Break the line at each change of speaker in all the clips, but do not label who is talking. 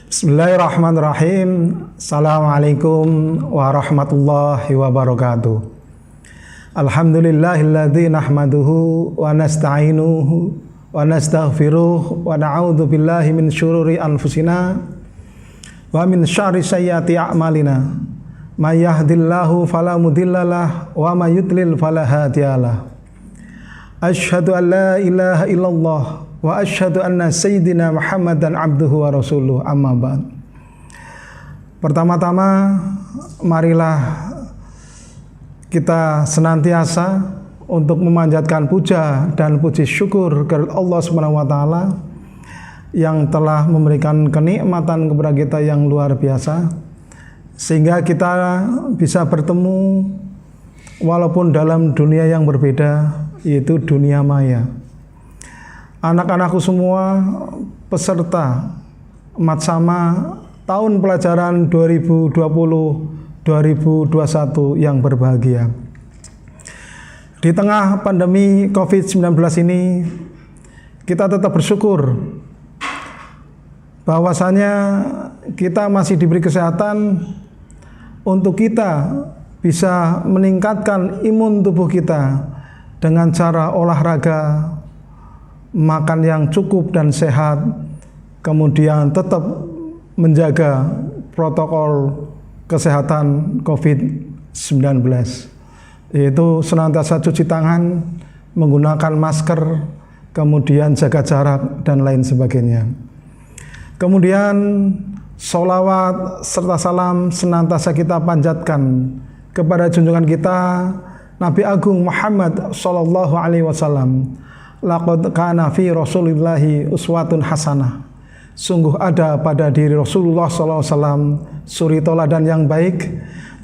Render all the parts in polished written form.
Bismillahirrahmanirrahim. Assalamualaikum warahmatullahi wabarakatuh. Alhamdulillahilladzi nahmaduhu wa nasta'inuhu wa nastaghfiruh wa na'udzu billahi min syururi anfusina wa min syarri sayyiati a'malina. May yahdihillahu fala mudhillalah wa may yudlil fala hadiyalah. Asyhadu an la ilaha illallah wa asyhadu anna sayyidina Muhammadan abduhu wa rasuluh, amma ba'd. Pertama-tama marilah kita senantiasa untuk memanjatkan puja dan puji syukur kepada Allah Subhanahu wa taala yang telah memberikan kenikmatan kepada kita yang luar biasa sehingga kita bisa bertemu walaupun dalam dunia yang berbeda, yaitu dunia maya. Anak-anakku semua peserta Matsama tahun pelajaran 2020-2021 yang berbahagia. Di tengah pandemi COVID-19 ini, kita tetap bersyukur bahwasanya kita masih diberi kesehatan untuk kita bisa meningkatkan imun tubuh kita dengan cara olahraga, makan yang cukup dan sehat, kemudian tetap menjaga protokol kesehatan COVID-19, yaitu senantiasa cuci tangan, menggunakan masker, kemudian jaga jarak, dan lain sebagainya. Kemudian sholawat serta salam senantiasa kita panjatkan kepada junjungan kita Nabi Agung Muhammad Sallallahu Alaihi Wasallam. Laqad kana fi Rasulillahi uswatun hasanah. Sungguh ada pada diri Rasulullah Sallallahu Alaihi Wasallam suri teladan yang baik,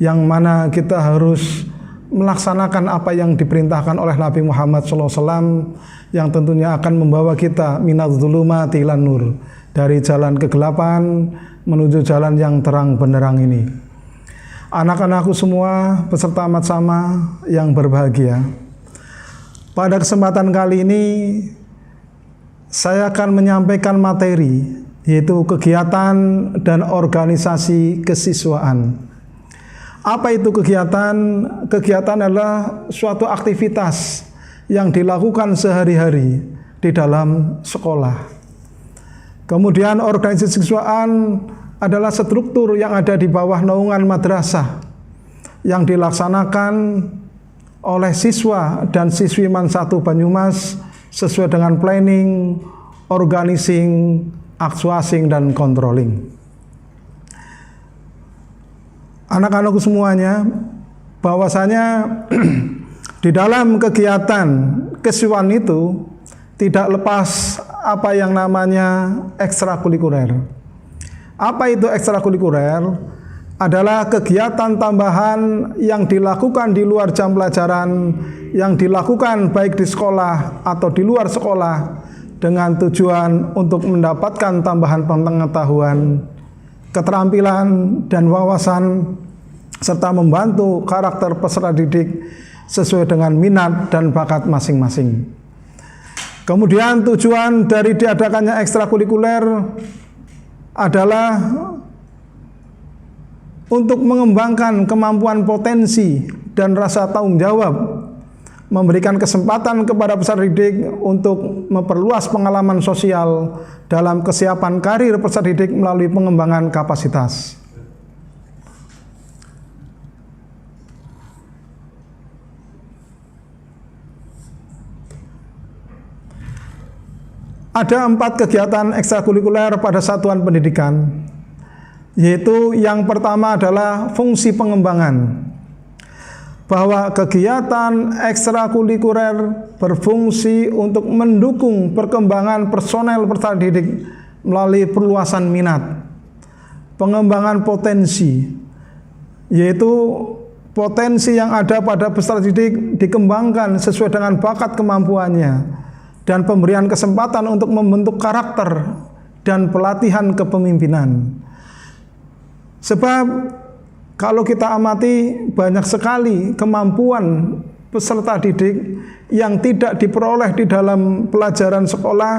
yang mana kita harus melaksanakan apa yang diperintahkan oleh Nabi Muhammad Sallallahu Alaihi Wasallam, yang tentunya akan membawa kita minadz zulumati ilan nur, dari jalan kegelapan menuju jalan yang terang benderang ini. Anak-anakku semua peserta Matsama yang berbahagia, pada kesempatan kali ini saya akan menyampaikan materi, yaitu kegiatan dan organisasi kesiswaan. Apa itu kegiatan? Kegiatan adalah suatu aktivitas yang dilakukan sehari-hari di dalam sekolah. Kemudian organisasi kesiswaan adalah struktur yang ada di bawah naungan madrasah yang dilaksanakan oleh siswa dan siswi MAN 1 Banyumas sesuai dengan planning, organizing, actuating, dan controlling. Anak-anakku semuanya, bahwasanya di dalam kegiatan kesiswaan itu tidak lepas apa yang namanya ekstrakurikuler. Apa itu ekstrakurikuler? Adalah kegiatan tambahan yang dilakukan di luar jam pelajaran, yang dilakukan baik di sekolah atau di luar sekolah, dengan tujuan untuk mendapatkan tambahan pengetahuan, keterampilan, dan wawasan, serta membantu karakter peserta didik sesuai dengan minat dan bakat masing-masing. Kemudian tujuan dari diadakannya ekstrakurikuler adalah untuk mengembangkan kemampuan potensi dan rasa tanggung jawab, memberikan kesempatan kepada peserta didik untuk memperluas pengalaman sosial dalam kesiapan karir peserta didik melalui pengembangan kapasitas. Ada 4 kegiatan ekstrakurikuler pada satuan pendidikan, yaitu yang pertama adalah fungsi pengembangan, bahwa kegiatan ekstrakurikuler berfungsi untuk mendukung perkembangan personel peserta didik melalui perluasan minat, pengembangan potensi, yaitu potensi yang ada pada peserta didik dikembangkan sesuai dengan bakat kemampuannya, dan pemberian kesempatan untuk membentuk karakter dan pelatihan kepemimpinan. Sebab kalau kita amati, banyak sekali kemampuan peserta didik yang tidak diperoleh di dalam pelajaran sekolah,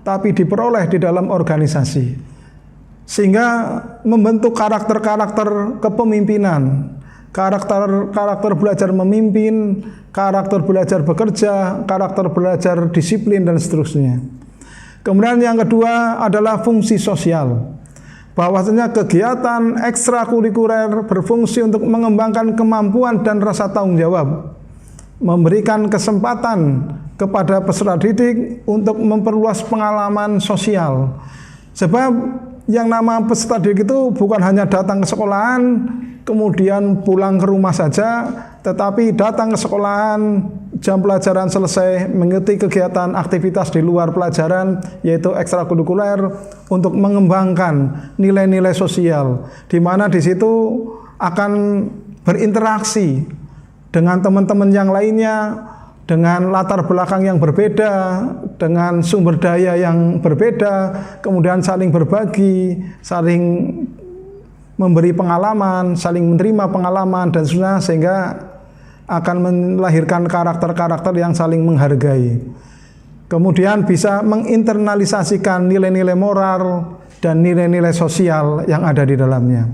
tapi diperoleh di dalam organisasi. sehingga membentuk karakter-karakter kepemimpinan, karakter belajar memimpin, karakter belajar bekerja, karakter belajar disiplin dan seterusnya. Kemudian yang kedua adalah fungsi sosial. Bahwasanya kegiatan ekstrakurikuler berfungsi untuk mengembangkan kemampuan dan rasa tanggung jawab, memberikan kesempatan kepada peserta didik untuk memperluas pengalaman sosial. Sebab yang nama peserta didik itu bukan hanya datang ke sekolahan kemudian pulang ke rumah saja, tetapi datang ke sekolahan, jam pelajaran selesai, mengikuti kegiatan aktivitas di luar pelajaran, yaitu ekstrakurikuler, untuk mengembangkan nilai-nilai sosial, di mana di situ akan berinteraksi dengan teman-teman yang lainnya, dengan latar belakang yang berbeda, dengan sumber daya yang berbeda, kemudian saling berbagi, saling memberi pengalaman, saling menerima pengalaman dan sebagainya, sehingga akan melahirkan karakter-karakter yang saling menghargai. Kemudian bisa menginternalisasikan nilai-nilai moral dan nilai-nilai sosial yang ada di dalamnya.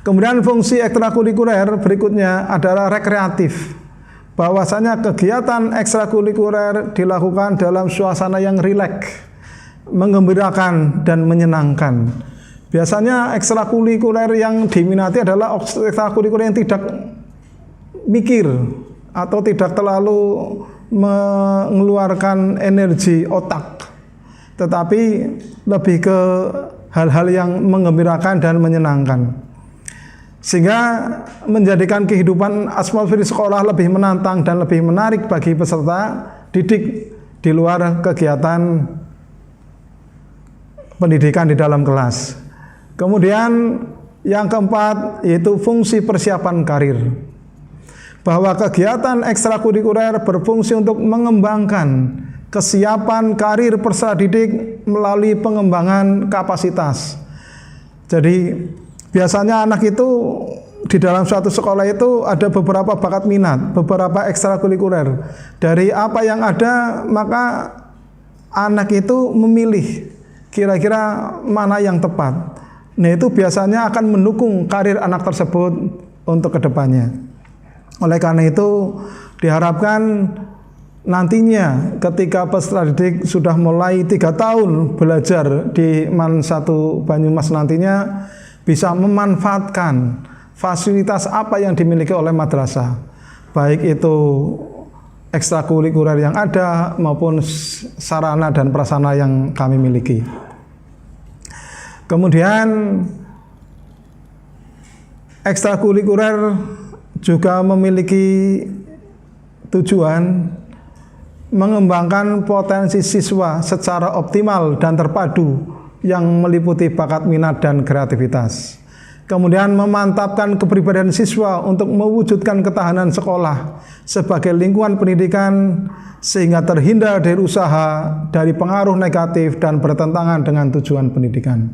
Kemudian fungsi ekstrakurikuler berikutnya adalah rekreatif. Bahwasanya kegiatan ekstrakurikuler dilakukan dalam suasana yang rileks, menggembirakan dan menyenangkan. Biasanya ekstrakurikuler yang diminati adalah ekstrakurikuler yang tidak mikir atau tidak terlalu mengeluarkan energi otak, tetapi lebih ke hal-hal yang menggembirakan dan menyenangkan, sehingga menjadikan kehidupan atmosfer sekolah lebih menantang dan lebih menarik bagi peserta didik di luar kegiatan pendidikan di dalam kelas. Kemudian yang keempat yaitu fungsi persiapan karir. Bahwa kegiatan ekstrakurikuler berfungsi untuk mengembangkan kesiapan karir peserta didik melalui pengembangan kapasitas. Jadi biasanya anak itu di dalam suatu sekolah itu ada beberapa bakat minat, beberapa ekstrakurikuler. Dari apa yang ada, maka anak itu memilih kira-kira mana yang tepat. Nah, itu biasanya akan mendukung karir anak tersebut untuk kedepannya. Oleh karena itu diharapkan nantinya ketika peserta didik sudah mulai 3 tahun belajar di MAN 1 Banyumas nantinya bisa memanfaatkan fasilitas apa yang dimiliki oleh madrasah, baik itu ekstrakurikuler yang ada maupun sarana dan prasarana yang kami miliki. Kemudian ekstrakurikuler juga memiliki tujuan mengembangkan potensi siswa secara optimal dan terpadu yang meliputi bakat minat dan kreativitas. Kemudian memantapkan kepribadian siswa untuk mewujudkan ketahanan sekolah sebagai lingkungan pendidikan sehingga terhindar dari usaha, dari pengaruh negatif dan bertentangan dengan tujuan pendidikan.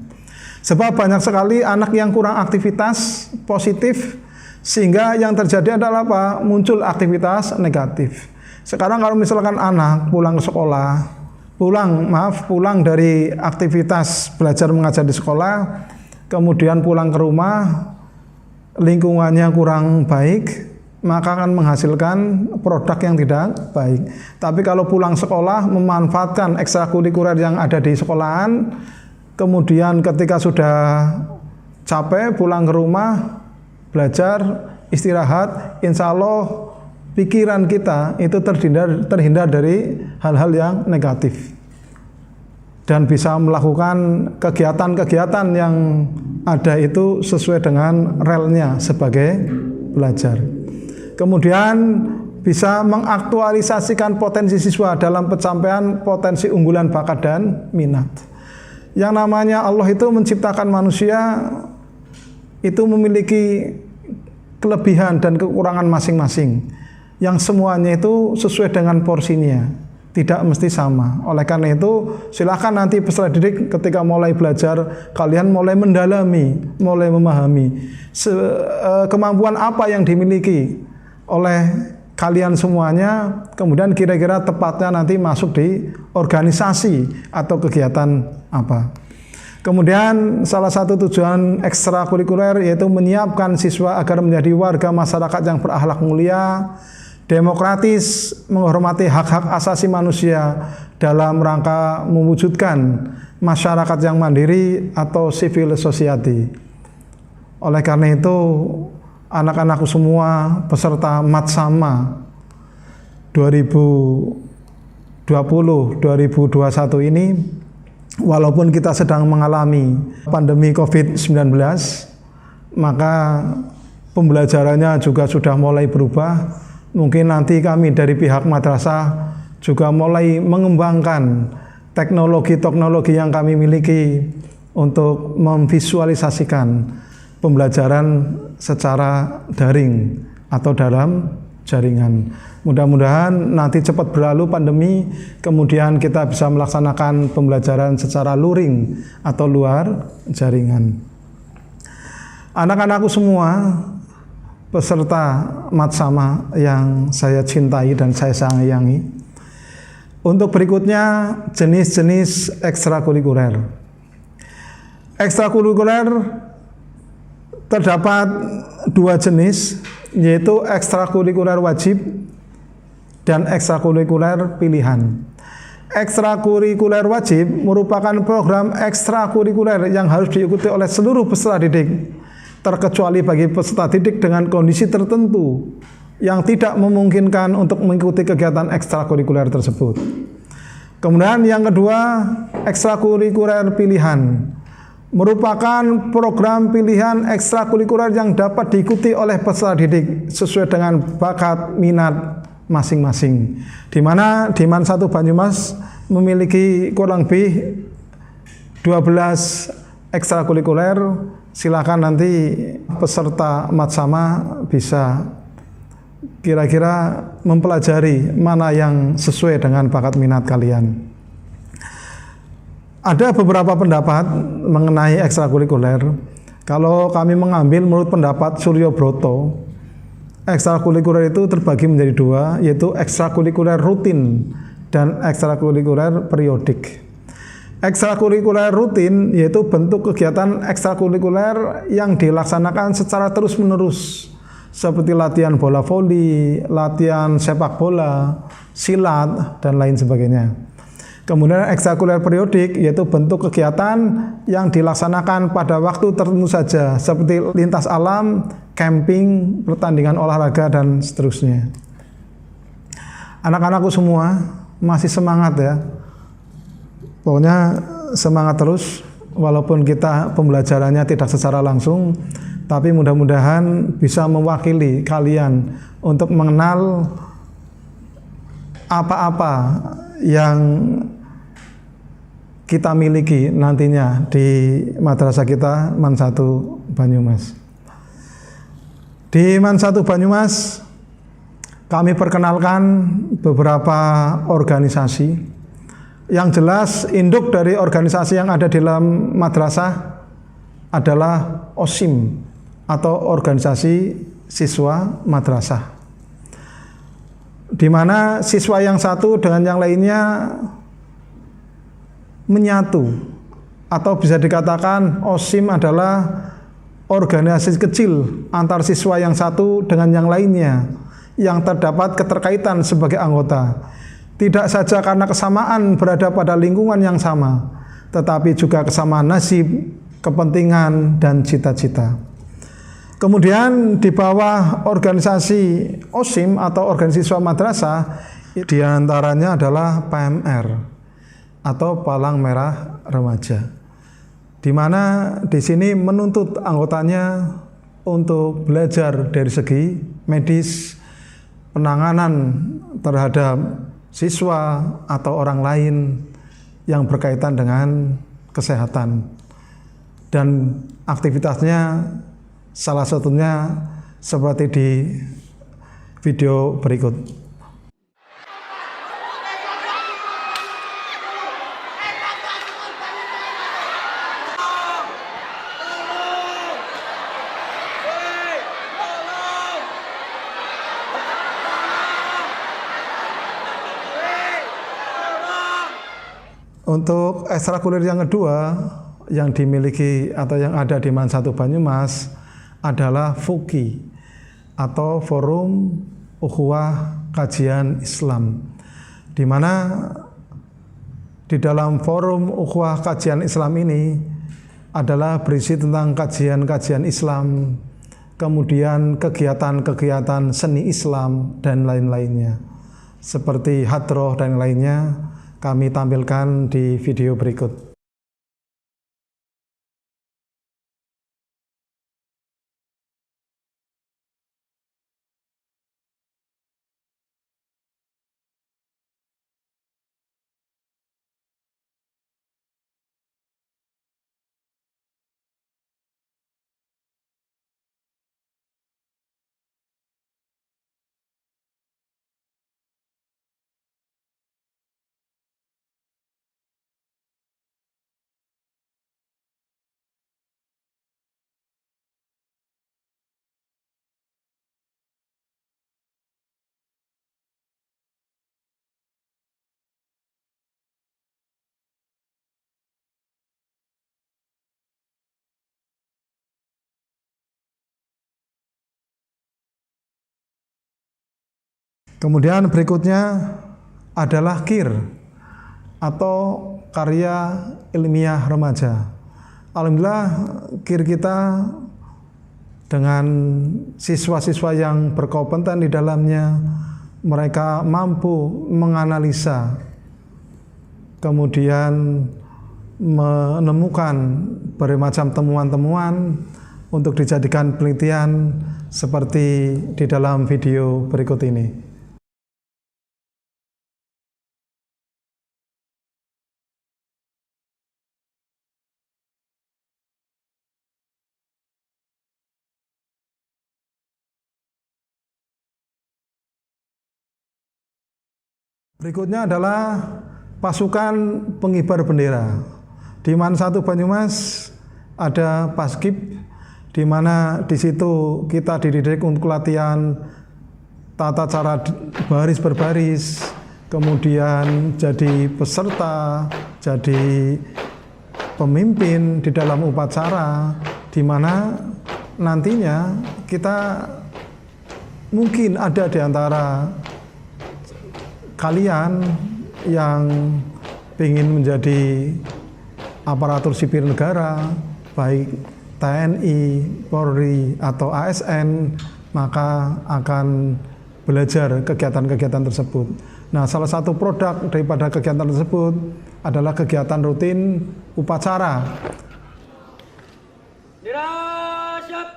Sebab banyak sekali anak yang kurang aktivitas positif, sehingga yang terjadi adalah apa? Muncul aktivitas negatif. Sekarang kalau misalkan anak pulang ke sekolah, pulang dari aktivitas belajar mengajar di sekolah, kemudian pulang ke rumah, lingkungannya kurang baik, maka akan menghasilkan produk yang tidak baik. Tapi kalau pulang sekolah, memanfaatkan ekstrakurikuler yang ada di sekolahan, kemudian ketika sudah capek pulang ke rumah, belajar, istirahat, insya Allah pikiran kita itu terhindar dari hal-hal yang negatif dan bisa melakukan kegiatan-kegiatan yang ada itu sesuai dengan relnya sebagai belajar. Kemudian bisa mengaktualisasikan potensi siswa dalam pencapaian potensi unggulan bakat dan minat. Yang namanya Allah itu menciptakan manusia itu memiliki kelebihan dan kekurangan masing-masing, yang semuanya itu sesuai dengan porsinya, tidak mesti sama. Oleh karena itu silakan nanti peserta didik ketika mulai belajar, kalian mulai mendalami, mulai memahami kemampuan apa yang dimiliki oleh kalian semuanya, kemudian kira-kira tepatnya nanti masuk di organisasi atau kegiatan apa. Kemudian salah satu tujuan ekstrakurikuler yaitu menyiapkan siswa agar menjadi warga masyarakat yang berakhlak mulia, demokratis, menghormati hak-hak asasi manusia dalam rangka mewujudkan masyarakat yang mandiri atau civil society. Oleh karena itu, anak-anakku semua peserta Matsama 2020-2021 ini, walaupun kita sedang mengalami pandemi COVID-19, maka pembelajarannya juga sudah mulai berubah. Mungkin nanti kami dari pihak madrasah juga mulai mengembangkan teknologi-teknologi yang kami miliki untuk memvisualisasikan pembelajaran secara daring atau dalam jaringan. Mudah-mudahan nanti cepat berlalu pandemi, kemudian kita bisa melaksanakan pembelajaran secara luring atau luar jaringan. Anak-anakku semua, peserta Matsama yang saya cintai dan saya sayangi, untuk berikutnya jenis-jenis ekstrakurikuler. Ekstrakurikuler terdapat dua jenis, yaitu ekstrakurikuler wajib dan ekstrakurikuler pilihan. Ekstrakurikuler wajib merupakan program ekstrakurikuler yang harus diikuti oleh seluruh peserta didik, terkecuali bagi peserta didik dengan kondisi tertentu yang tidak memungkinkan untuk mengikuti kegiatan ekstrakurikuler tersebut. Kemudian yang kedua, ekstrakurikuler pilihan merupakan program pilihan ekstrakurikuler yang dapat diikuti oleh peserta didik sesuai dengan bakat minat masing-masing. Di mana di Man 1 Banyumas memiliki kurang lebih 12 ekstrakurikuler. Silakan nanti peserta Matsama bisa kira-kira mempelajari mana yang sesuai dengan bakat minat kalian. Ada beberapa pendapat mengenai ekstrakurikuler. Kalau kami mengambil menurut pendapat Suryo Broto, ekstrakurikuler itu terbagi menjadi dua, yaitu ekstrakurikuler rutin dan ekstrakurikuler periodik. Ekstrakurikuler rutin yaitu bentuk kegiatan ekstrakurikuler yang dilaksanakan secara terus-menerus, seperti latihan bola voli, latihan sepak bola, silat, dan lain sebagainya. Kemudian ekstrakurikuler periodik yaitu bentuk kegiatan yang dilaksanakan pada waktu tertentu saja, seperti lintas alam, camping, pertandingan olahraga, dan seterusnya. Anak-anakku semua masih semangat ya. Pokoknya semangat terus, walaupun kita pembelajarannya tidak secara langsung, tapi mudah-mudahan bisa mewakili kalian untuk mengenal apa-apa yang kita miliki nantinya di madrasah kita Man 1 Banyumas. Di Man 1 Banyumas kami perkenalkan beberapa organisasi. Yang jelas induk dari organisasi yang ada di dalam madrasah adalah OSIM atau organisasi siswa madrasah, di mana siswa yang satu dengan yang lainnya menyatu, atau bisa dikatakan OSIM adalah organisasi kecil antar siswa yang satu dengan yang lainnya yang terdapat keterkaitan sebagai anggota. Tidak saja karena kesamaan berada pada lingkungan yang sama, tetapi juga kesamaan nasib, kepentingan, dan cita-cita. Kemudian di bawah organisasi OSIM atau organisasi siswa madrasah, diantaranya adalah PMR atau Palang Merah Remaja, di mana di sini menuntut anggotanya untuk belajar dari segi medis, penanganan terhadap siswa atau orang lain yang berkaitan dengan kesehatan, dan aktivitasnya salah satunya seperti di video berikut. Untuk ekstrakurikuler yang kedua yang dimiliki atau yang ada di Man 1 Banyumas adalah FUKI atau Forum Ukhuwah Kajian Islam, di mana di dalam Forum Ukhuwah Kajian Islam ini adalah berisi tentang kajian-kajian Islam, kemudian kegiatan-kegiatan seni Islam dan lain-lainnya, seperti hadroh dan lainnya kami tampilkan di video berikut. Kemudian berikutnya adalah KIR atau karya ilmiah remaja. Alhamdulillah KIR kita dengan siswa-siswa yang berkompeten di dalamnya, mereka mampu menganalisa, kemudian menemukan berbagai macam temuan-temuan untuk dijadikan penelitian seperti di dalam video berikut ini. Berikutnya adalah pasukan pengibar bendera. Di Man 1 Banyumas ada Paskib, di mana di situ kita dididik untuk latihan tata cara baris berbaris, kemudian jadi peserta, jadi pemimpin di dalam upacara, di mana nantinya kita mungkin ada di antara kalian yang ingin menjadi aparatur sipil negara, baik TNI, Polri, atau ASN, maka akan belajar kegiatan-kegiatan tersebut. Nah, salah satu produk daripada kegiatan tersebut adalah kegiatan rutin upacara.
Siap.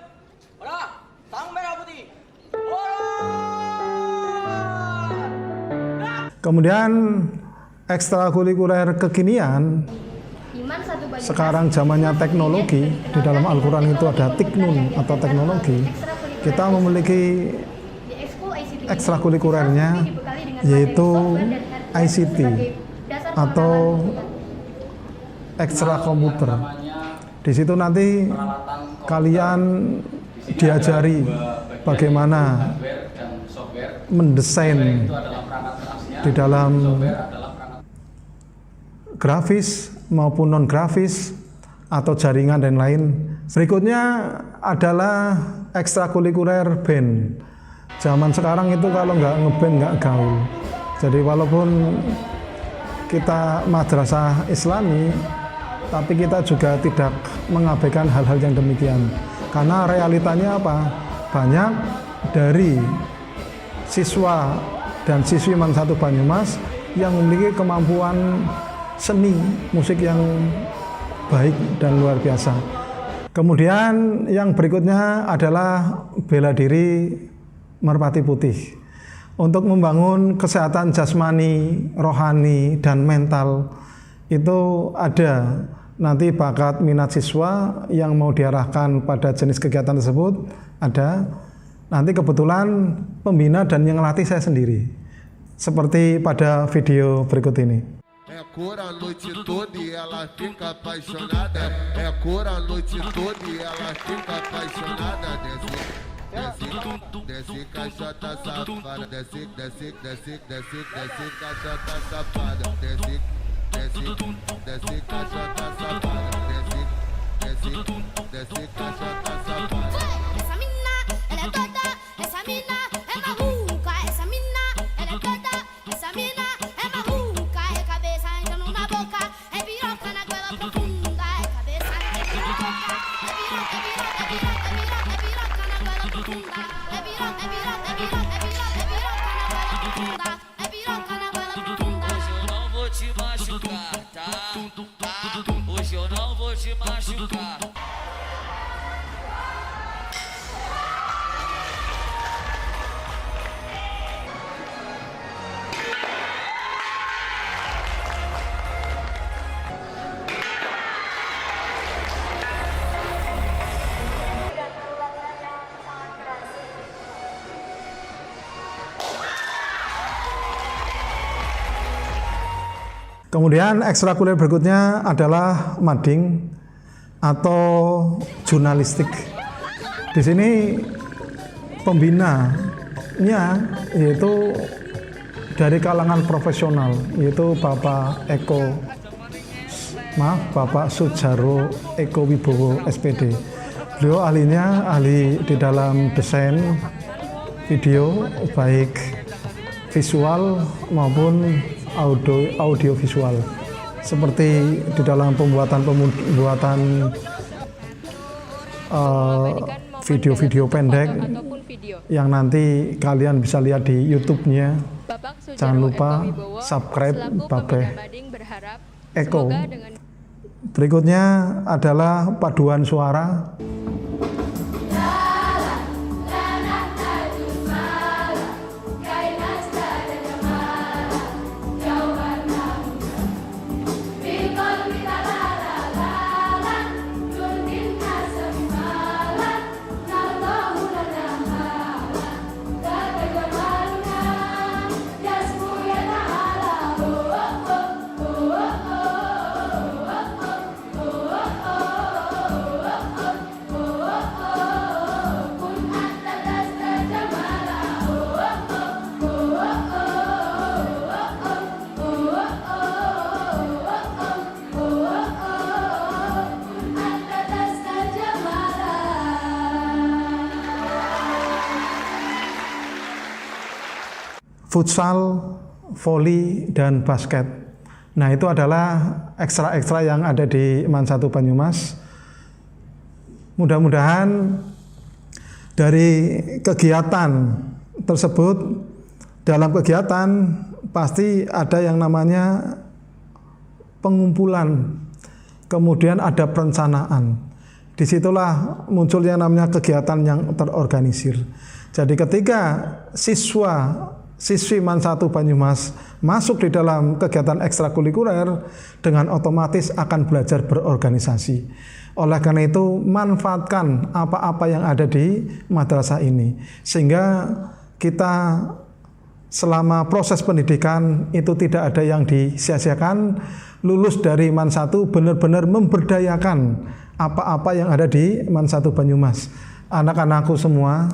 Sang merah putih.
Kemudian ekstrakurikuler kekinian, sekarang zamannya teknologi, di dalam Al-Quran itu ada tiknun atau teknologi. Kita memiliki ekstrakurikulernya yaitu ICT atau ekstra komputer. Di situ nanti kalian diajari bagaimana mendesain di dalam grafis maupun non grafis atau jaringan dan lain. Berikutnya adalah ekstrakurikuler band. Zaman sekarang itu kalau nggak ngeband nggak gaul. Jadi walaupun kita madrasah Islami, tapi kita juga tidak mengabaikan hal-hal yang demikian. Karena realitanya apa? Banyak dari siswa dan siswi Man 1 Banyumas yang memiliki kemampuan seni musik yang baik dan luar biasa. Kemudian yang berikutnya adalah bela diri merpati putih. Untuk membangun kesehatan jasmani, rohani, dan mental, itu ada nanti bakat minat siswa yang mau diarahkan pada jenis kegiatan tersebut, ada. Nanti kebetulan pembina dan yang ngelatih saya sendiri, seperti pada video berikut ini.
É cor a noite toda e ela fica apaixonada. É cor a noite toda e ela fica apaixonada. Desce caixota safada. Desce caixota safada. Desce caixota safada. Desce
Hoje eu não vou te machucar, tá? Hoje eu não vou te machucar.
Kemudian ekstrakurikuler berikutnya adalah mading atau jurnalistik. Di sini pembinanya yaitu dari kalangan profesional, yaitu Bapak Sudjarwo Eko Wibowo SPD. Beliau ahli di dalam desain video, baik visual maupun audio visual, seperti di dalam pembuatan video-video pendek yang nanti kalian bisa lihat di YouTube-nya. Jangan lupa subscribe Babeh Eko. Berikutnya adalah paduan suara. Futsal, voli, dan basket. Nah, itu adalah ekstra-ekstra yang ada di MAN 1 Banyumas. Mudah-mudahan dari kegiatan tersebut, dalam kegiatan pasti ada yang namanya pengumpulan, kemudian ada perencanaan. Disitulah muncul yang namanya kegiatan yang terorganisir. Jadi ketika siswi MAN 1 Banyumas masuk di dalam kegiatan ekstrakurikuler, dengan otomatis akan belajar berorganisasi. Oleh karena itu, manfaatkan apa-apa yang ada di madrasah ini, sehingga kita selama proses pendidikan itu tidak ada yang disia-siakan. Lulus dari MAN 1 benar-benar memberdayakan apa-apa yang ada di MAN 1 Banyumas. Anak-anakku semua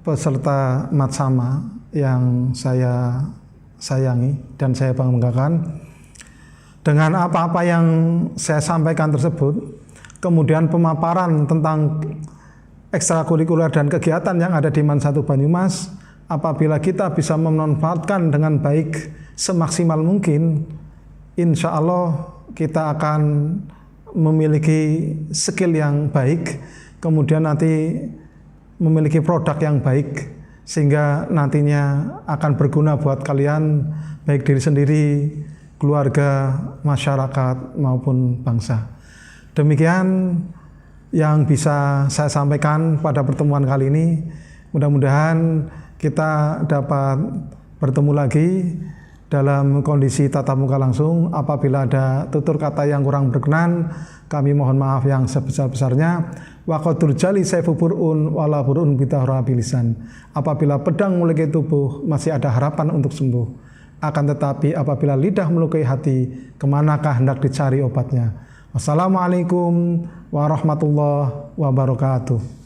peserta Matsama yang saya sayangi dan saya banggakan, dengan apa-apa yang saya sampaikan tersebut, kemudian pemaparan tentang ekstrakurikuler dan kegiatan yang ada di MAN 1 Banyumas, apabila kita bisa memanfaatkan dengan baik semaksimal mungkin, insya Allah kita akan memiliki skill yang baik, kemudian nanti memiliki produk yang baik, sehingga nantinya akan berguna buat kalian, baik diri sendiri, keluarga, masyarakat, maupun bangsa. Demikian yang bisa saya sampaikan pada pertemuan kali ini. Mudah-mudahan kita dapat bertemu lagi dalam kondisi tatap muka langsung. Apabila ada tutur kata yang kurang berkenan, kami mohon maaf yang sebesar-besarnya. Wa qadur jali sayfu burun wala burun bitahra bilisan. Apabila pedang melukai tubuh, masih ada harapan untuk sembuh. Akan tetapi apabila lidah melukai hati, kemanakah hendak dicari obatnya? Wassalamualaikum warahmatullahi wabarakatuh.